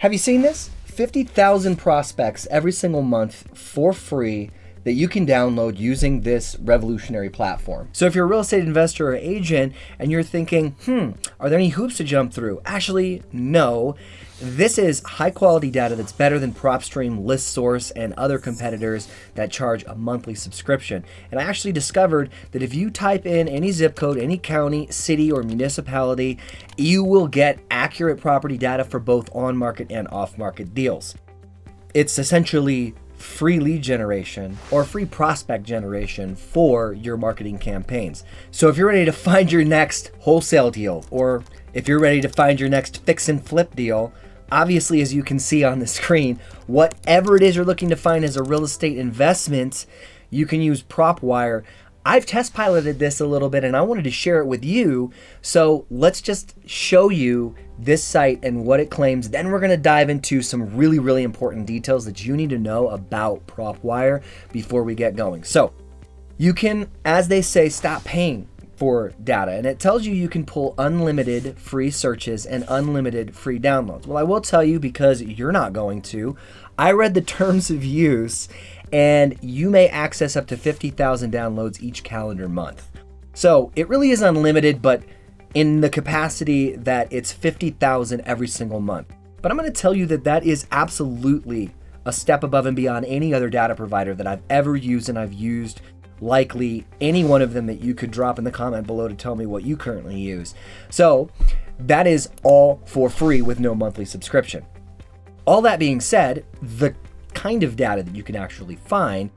Have you seen this? 50,000 prospects every single month for free that you can download using this revolutionary platform. So if you're a real estate investor or agent and you're thinking, are there any hoops to jump through? Actually, no. This is high quality data that's better than Propstream, ListSource, and other competitors that charge a monthly subscription. And I actually discovered that if you type in any zip code, any county, city, or municipality, you will get accurate property data for both on-market and off-market deals. It's essentially free lead generation or free prospect generation for your marketing campaigns. So if you're ready to find your next wholesale deal, or if you're ready to find your next fix and flip deal, obviously, as you can see on the screen, whatever it is you're looking to find as a real estate investment, you can use Propwire. I've test piloted this a little bit and I wanted to share it with you. So let's just show you this site and what it claims. Then we're going to dive into some really, really important details that you need to know about Propwire before we get going. So you can, as they say, stop paying for data, and it tells you can pull unlimited free searches and unlimited free downloads. Well, I will tell you, because you're not going to, I read the terms of use, and you may access up to 50,000 downloads each calendar month. So it really is unlimited, but in the capacity that it's 50,000 every single month. But I'm going to tell you that that is absolutely a step above and beyond any other data provider that I've ever used, and I've used likely any one of them that you could drop in the comment below to tell me what you currently use. So that is all for free with no monthly subscription. All that being said, the kind of data that you can actually find,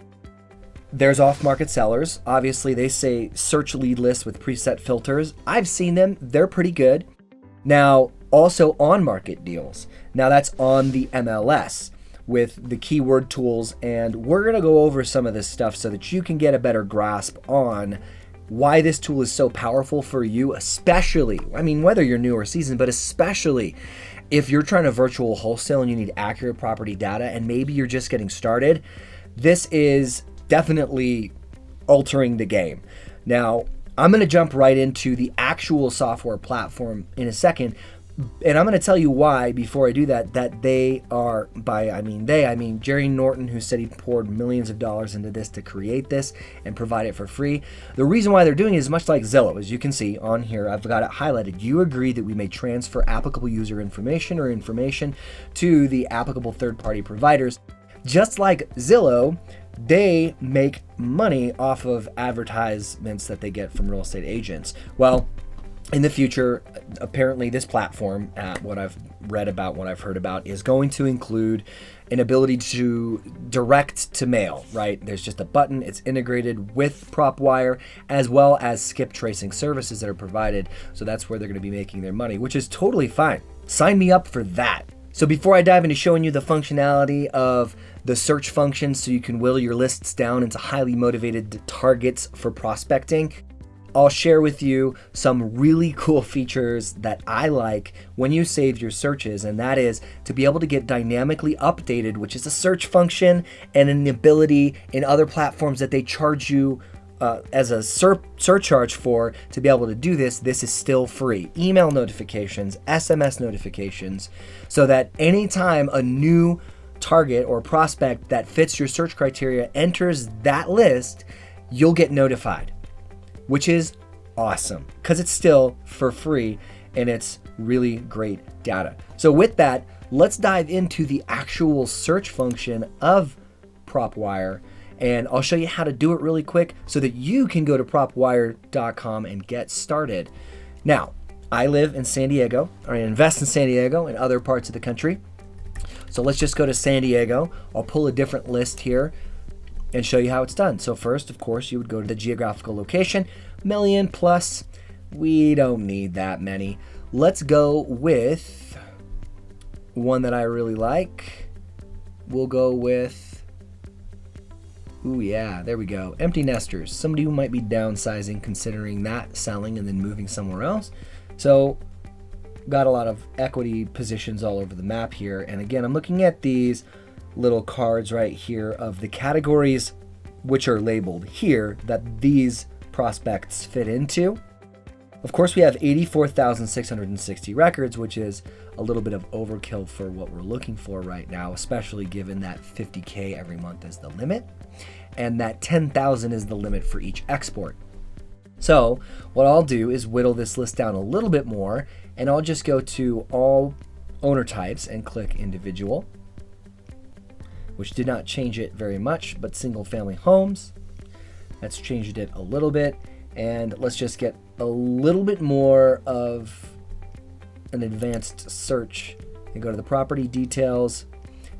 there's off-market sellers. Obviously, they say search lead lists with preset filters. I've seen them. They're pretty good. Now, also on-market deals. Now, that's on the MLS with the keyword tools, and we're going to go over some of this stuff so that you can get a better grasp on why this tool is so powerful for you, especially, I mean, whether you're new or seasoned, but especially if you're trying to virtual wholesale and you need accurate property data and maybe you're just getting started. This is definitely altering the game. Now, I'm going to jump right into the actual software platform in a second, and I'm going to tell you why before I do that, that they are, I mean Jerry Norton, who said he poured millions of dollars into this to create this and provide it for free. The reason why they're doing it is much like Zillow. As you can see on here, I've got it highlighted. You agree that we may transfer applicable user information or information to the applicable third-party providers. Just like Zillow, they make money off of advertisements that they get from real estate agents. Well, in the future, apparently this platform, what I've read about, what I've heard about, is going to include an ability to direct to mail, right? There's just a button, it's integrated with Propwire, as well as skip tracing services that are provided. So that's where they're going to be making their money, which is totally fine. Sign me up for that. So before I dive into showing you the functionality of the search function so you can whittle your lists down into highly motivated targets for prospecting, I'll share with you some really cool features that I like when you save your searches, and that is to be able to get dynamically updated, which is a search function and an ability in other platforms that they charge you as a surcharge for to be able to do this. This is still free. Email notifications, SMS notifications, so that anytime a new target or prospect that fits your search criteria enters that list, you'll get notified, which is awesome because it's still for free and it's really great data. So with that, let's dive into the actual search function of Propwire, and I'll show you how to do it really quick so that you can go to propwire.com and get started. Now, I live in San Diego, or I invest in San Diego and other parts of the country. So let's just go to San Diego. I'll pull a different list here and show you how it's done. So first, of course, you would go to the geographical location, million plus. We don't need that many. Let's go with one that I really like. We'll go with, ooh yeah, there we go. Empty nesters, somebody who might be downsizing, considering that, selling, and then moving somewhere else. So got a lot of equity positions all over the map here. And again, I'm looking at these little cards right here of the categories which are labeled here that these prospects fit into. Of course, we have 84,660 records, which is a little bit of overkill for what we're looking for right now, especially given that 50K every month is the limit, and that 10,000 is the limit for each export. So what I'll do is whittle this list down a little bit more, and I'll just go to all owner types and click individual, which did not change it very much, but single family homes, that's changed it a little bit. And let's just get a little bit more of an advanced search and go to the property details.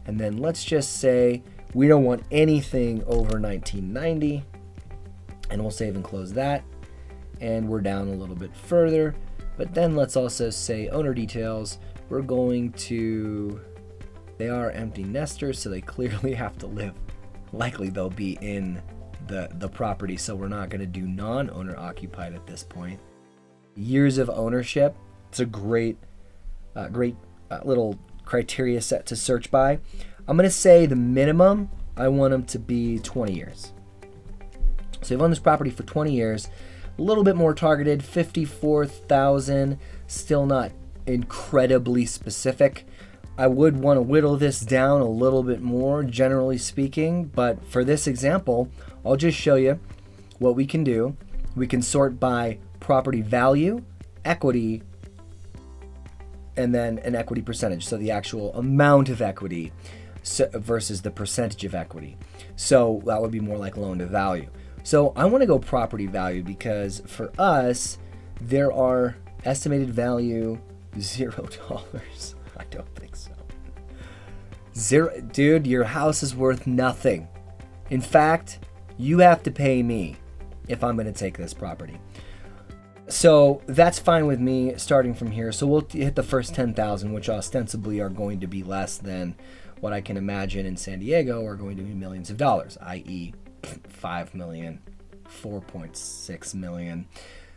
And then let's just say we don't want anything over 1990, and we'll save and close that. And we're down a little bit further, but then let's also say owner details. We're going to, they are empty nesters, so they clearly have to live. Likely they'll be in the property, so we're not going to do non-owner occupied at this point. Years of ownership, it's a great little criteria set to search by. I'm going to say the minimum, I want them to be 20 years. So you've owned this property for 20 years, a little bit more targeted, 54,000, still not incredibly specific. I would want to whittle this down a little bit more, generally speaking, but for this example, I'll just show you what we can do. We can sort by property value, equity, and then an equity percentage, so the actual amount of equity versus the percentage of equity. So that would be more like loan to value. So I want to go property value because for us, there are estimated value $0. I don't think so. Zero, dude, your house is worth nothing. In fact, you have to pay me if I'm going to take this property. So that's fine with me starting from here. So we'll hit the first 10,000, which ostensibly are going to be less than what I can imagine in San Diego are going to be millions of dollars, i.e. 5 million, 4.6 million.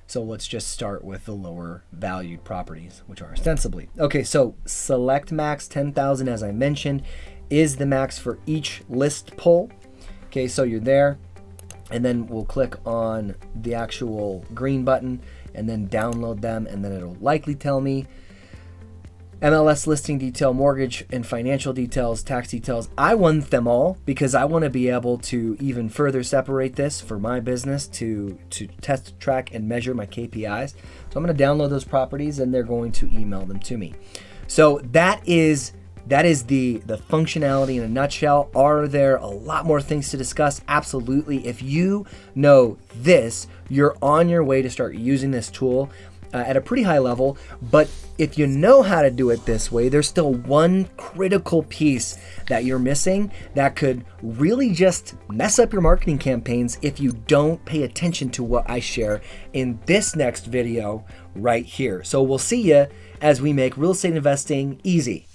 So let's just start with the lower valued properties, which are ostensibly. Okay, so select max 10,000, as I mentioned, is the max for each list pull. Okay, so you're there, and then we'll click on the actual green button and then download them, and then it'll likely tell me MLS listing detail, mortgage and financial details, tax details. I want them all because I want to be able to even further separate this for my business to test, track, and measure my KPIs. So I'm going to download those properties and they're going to email them to me. So that is the functionality in a nutshell. Are there a lot more things to discuss? Absolutely. If you know this, you're on your way to start using this tool at a pretty high level. But if you know how to do it this way, there's still one critical piece that you're missing that could really just mess up your marketing campaigns if you don't pay attention to what I share in this next video right here. So we'll see you as we make real estate investing easy.